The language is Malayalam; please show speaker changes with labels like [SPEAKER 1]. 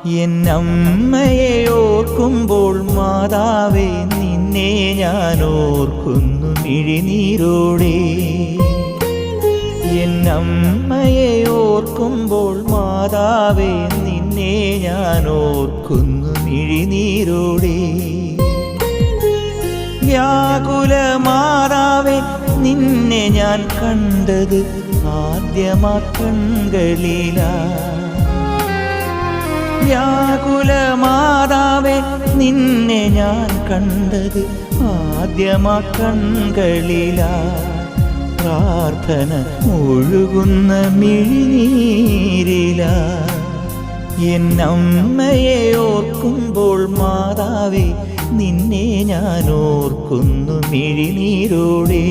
[SPEAKER 1] എന്നമ്മയെ ഓർക്കുമ്പോൾ മാതാവേ നിന്നെ ഞാൻ ഓർക്കുന്നു മിഴിനീരോടെ. എന്നമ്മയെ ഓർക്കുമ്പോൾ മാതാവേ നിന്നെ ഞാൻ ഓർക്കുന്നു മിഴിനീരോടെ. വ്യാകുല മാതാവേ നിന്നെ ഞാൻ കണ്ടത് ആദ്യമാ കൺകളിലാ. വ്യാകുല മാതാവേ നിന്നെ ഞാൻ കണ്ടത് ആദ്യമാ കൺകളിലാ. പ്രാർത്ഥന ഒഴുകുന്ന മിഴിനീരിലാ. എന്നമ്മയെ ഓർക്കുമ്പോൾ മാതാവേ നിന്നെ ഞാൻ ഓർക്കുന്നു മിഴിനീരോടെ.